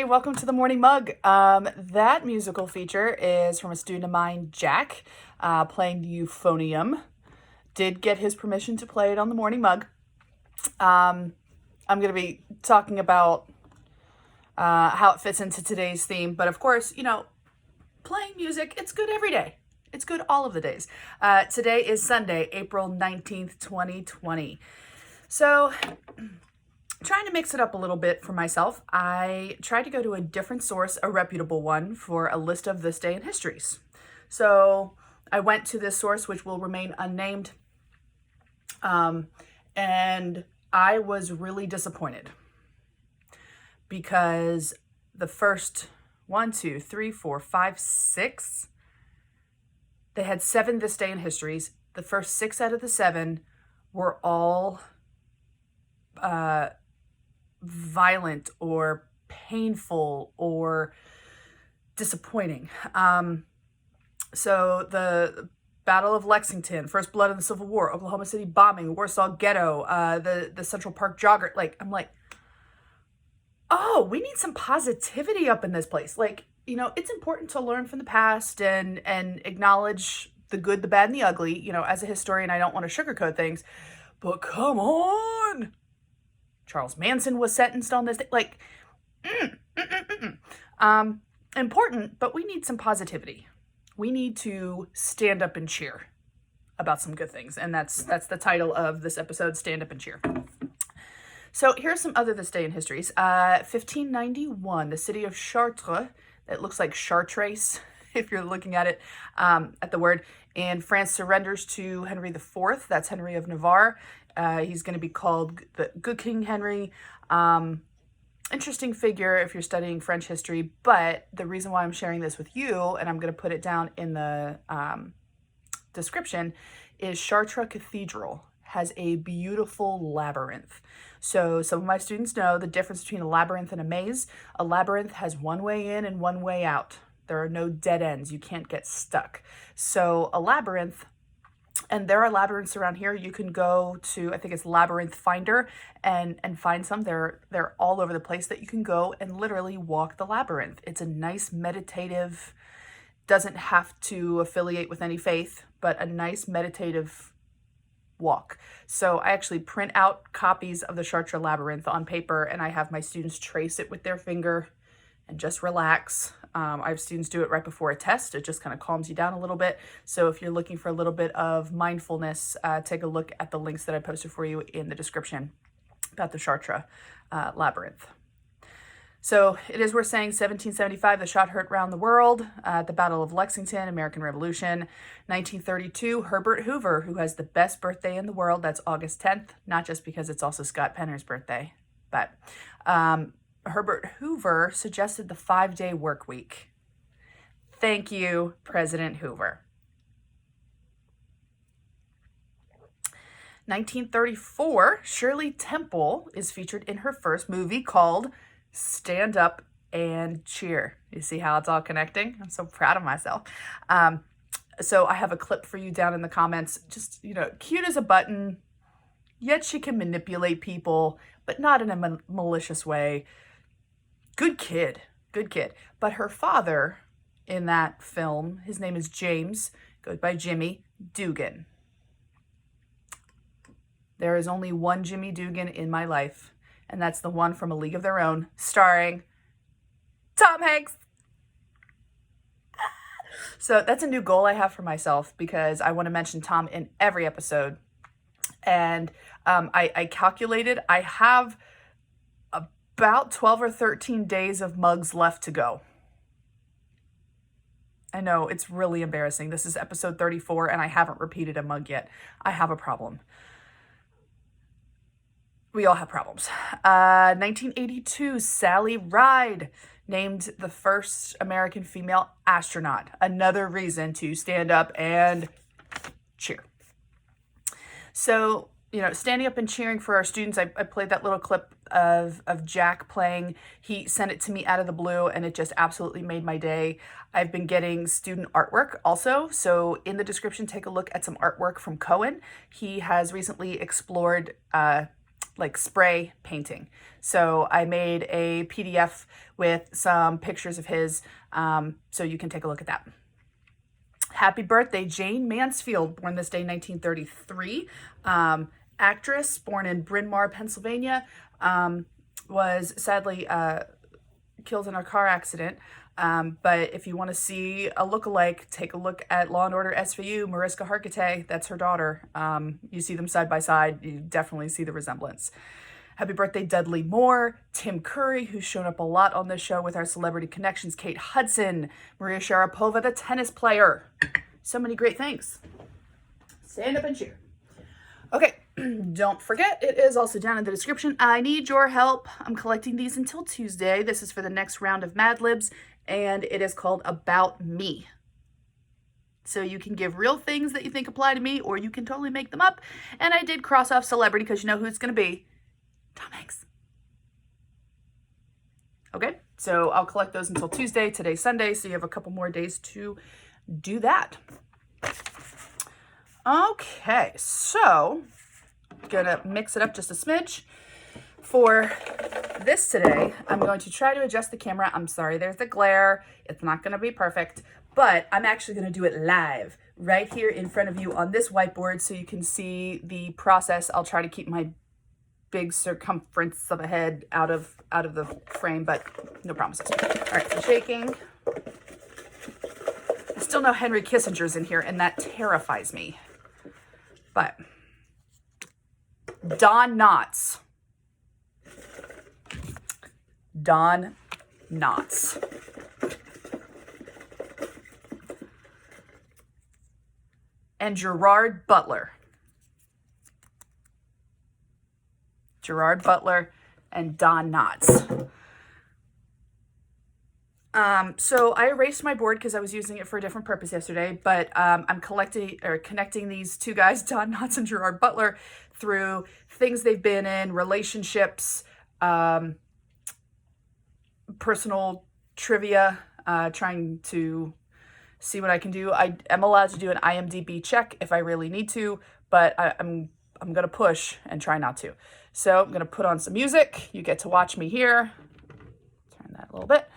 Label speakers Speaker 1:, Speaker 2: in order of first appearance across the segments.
Speaker 1: Welcome to the Morning Mug. That musical feature is from a student of mine, Jack, playing the euphonium. Did get his permission to play it on the Morning Mug. I'm going to be talking about how it fits into today's theme. But of course, playing music, it's good every day. It's good all of the days. Today is Sunday, April 19th, 2020. So trying to mix it up a little bit for myself, I tried to go to a different source, a reputable one, for a list of this day in histories. So I went to this source, which will remain unnamed, and I was really disappointed because the first 1, 2, 3, 4, 5, 6, they had 7 this day in histories. The first 6 out of the 7 were all violent or painful or disappointing. So the Battle of Lexington, First Blood in the Civil War, Oklahoma City bombing, Warsaw Ghetto, the Central Park jogger. I'm like, oh, we need some positivity up in this place. It's important to learn from the past and acknowledge the good, the bad, and the ugly. As a historian, I don't want to sugarcoat things, but come on. Charles Manson was sentenced on this day. Important, but we need some positivity. We need to stand up and cheer about some good things. And that's the title of this episode, Stand Up and Cheer. So here's some other this day in histories. 1591, the city of Chartres, it looks like Chartres, if you're looking at it, at the word, and France surrenders to Henry IV. That's Henry of Navarre. He's going to be called the Good King Henry. Interesting figure if you're studying French history, but the reason why I'm sharing this with you, and I'm going to put it down in the description, is Chartres Cathedral has a beautiful labyrinth. So some of my students know the difference between a labyrinth and a maze. A labyrinth has one way in and one way out. There are no dead ends. You can't get stuck. So a labyrinth, and there are labyrinths around here. You can go to, I think it's Labyrinth Finder, and find some. They're all over the place that you can go and literally walk the labyrinth. It's a nice meditative, doesn't have to affiliate with any faith, but a nice meditative walk. So I actually print out copies of the Chartres Labyrinth on paper, and I have my students trace it with their finger and just relax. I have students do it right before a test. It just kind of calms you down a little bit. So if you're looking for a little bit of mindfulness, take a look at the links that I posted for you in the description about the Chartres Labyrinth. So it is worth saying 1775, the shot heard round the world at the Battle of Lexington, American Revolution. 1932, Herbert Hoover, who has the best birthday in the world. That's August 10th, not just because it's also Scott Penner's birthday, but Herbert Hoover suggested the 5-day work week. Thank you, President Hoover. 1934, Shirley Temple is featured in her first movie called Stand Up and Cheer. You see how it's all connecting? I'm so proud of myself. So I have a clip for you down in the comments. Just, cute as a button, yet she can manipulate people, but not in a malicious way. Good kid. But her father in that film, his name is James, goes by Jimmy Dugan. There is only one Jimmy Dugan in my life, and that's the one from A League of Their Own, starring Tom Hanks. So that's a new goal I have for myself, because I want to mention Tom in every episode. And I calculated I have about 12 or 13 days of mugs left to go. I know, it's really embarrassing. This is episode 34 and I haven't repeated a mug yet. I have a problem. We all have problems. 1982, Sally Ride named the first American female astronaut. Another reason to stand up and cheer. So, standing up and cheering for our students, I played that little clip of Jack playing. He sent it to me out of the blue, and it just absolutely made my day. I've been getting student artwork also, so in the description, take a look at some artwork from Cohen. He has recently explored like spray painting. So I made a PDF with some pictures of his, so you can take a look at that. Happy birthday, Jane Mansfield, born this day, 1933. Actress, born in Bryn Mawr, Pennsylvania, was sadly killed in a car accident. But if you want to see a look-alike, take a look at Law & Order SVU, Mariska Hargitay. That's her daughter. You see them side by side. You definitely see the resemblance. Happy birthday, Dudley Moore, Tim Curry, who's shown up a lot on this show with our celebrity connections, Kate Hudson, Maria Sharapova, the tennis player. So many great things. Stand up and cheer. Okay, don't forget, it is also down in the description. I need your help. I'm collecting these until Tuesday. This is for the next round of Mad Libs, and it is called About Me. So you can give real things that you think apply to me, or you can totally make them up. And I did cross off celebrity because you know who it's going to be. Tom Hanks. Okay, so I'll collect those until Tuesday. Today's Sunday, so you have a couple more days to do that. Okay, so gonna mix it up just a smidge. For this today, I'm going to try to adjust the camera. I'm sorry, there's the glare. It's not gonna be perfect, but I'm actually gonna do it live right here in front of you on this whiteboard so you can see the process. I'll try to keep my big circumference of a head out of the frame, but no promises. All right, so shaking. I still know Henry Kissinger's in here, and that terrifies me. But Don Knotts. Don Knotts. And Gerard Butler. Gerard Butler and Don Knotts. So I erased my board because I was using it for a different purpose yesterday, but I'm connecting these two guys, Don Knotts and Gerard Butler, through things they've been in, relationships, personal trivia, trying to see what I can do. I am allowed to do an IMDb check if I really need to, but I'm going to push and try not to. So I'm going to put on some music. You get to watch me here. Turn that a little bit.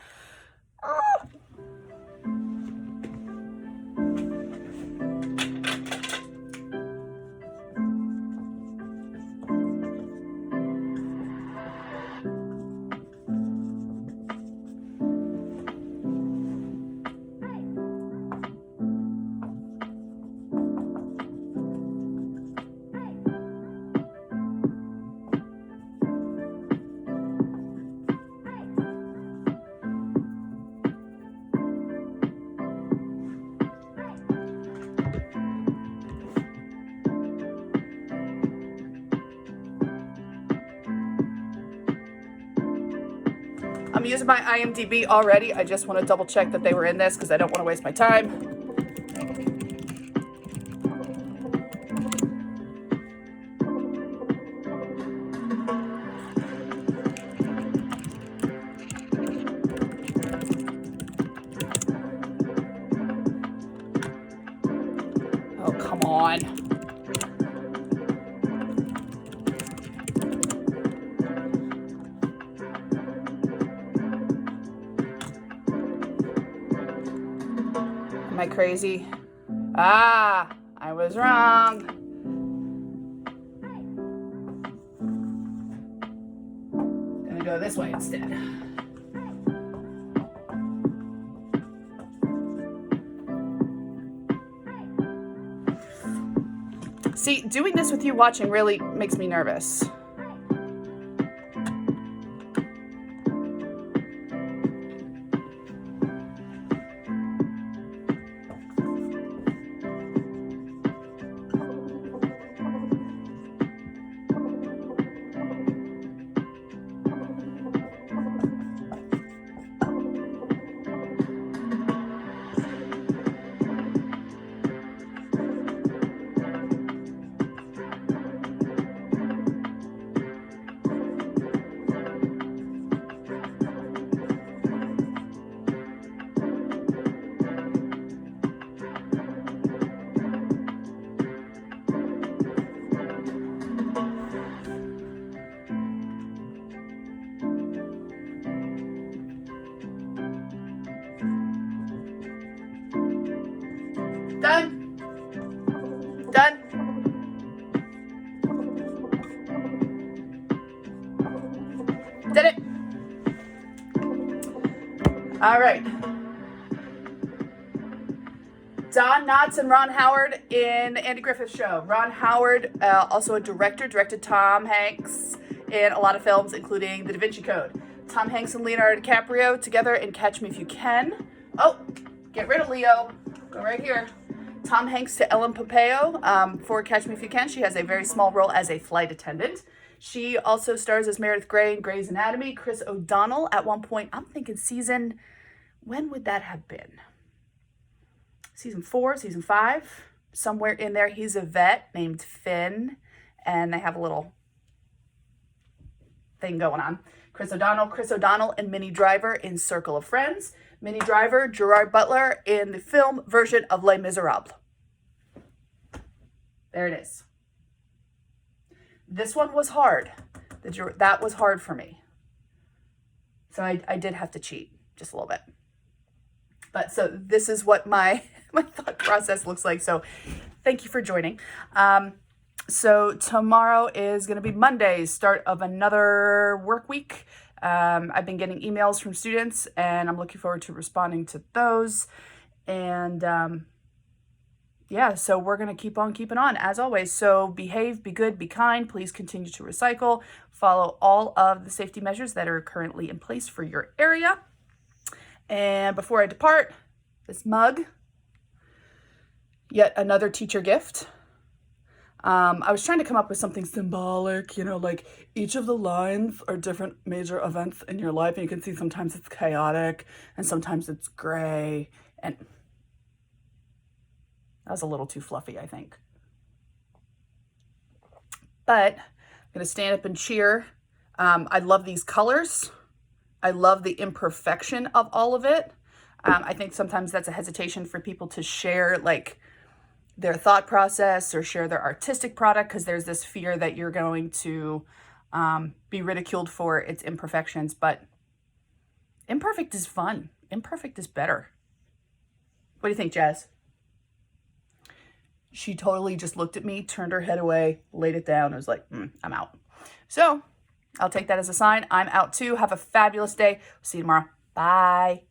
Speaker 1: I'm using my IMDb already. I just want to double check that they were in this because I don't want to waste my time. Oh, come on. Am I crazy? Ah, I was wrong. Gonna go this way instead. See, doing this with you watching really makes me nervous. Done? Did it? All right. Don Knotts and Ron Howard in the Andy Griffith Show. Ron Howard, also a director, directed Tom Hanks in a lot of films, including The Da Vinci Code. Tom Hanks and Leonardo DiCaprio together in Catch Me If You Can. Oh, get rid of Leo. Go right here. Tom Hanks to Ellen Pompeo for Catch Me If You Can. She has a very small role as a flight attendant. She also stars as Meredith Grey in Grey's Anatomy. Chris O'Donnell at one point, I'm thinking when would that have been? Season 4, season 5, somewhere in there. He's a vet named Finn, and they have a little thing going on. Chris O'Donnell and Minnie Driver in Circle of Friends. Minnie Driver, Gerard Butler in the film version of Les Miserables. There it is. This one was hard. That was hard for me. So I did have to cheat just a little bit. But so this is what my thought process looks like. So thank you for joining. So tomorrow is going to be Monday, start of another work week. I've been getting emails from students, and I'm looking forward to responding to those. And yeah, so we're going to keep on keeping on as always. So behave, be good, be kind. Please continue to recycle. Follow all of the safety measures that are currently in place for your area. And before I depart, this mug, yet another teacher gift. I was trying to come up with something symbolic, like each of the lines are different major events in your life. And you can see sometimes it's chaotic and sometimes it's gray. And that was a little too fluffy, I think. But I'm going to stand up and cheer. I love these colors. I love the imperfection of all of it. I think sometimes that's a hesitation for people to share their thought process or share their artistic product because there's this fear that you're going to be ridiculed for its imperfections. But imperfect is fun. Imperfect is better. What do you think, Jazz? She totally just looked at me, turned her head away, laid it down, and was like, I'm out. So I'll take that as a sign. I'm out too. Have a fabulous day. See you tomorrow. Bye.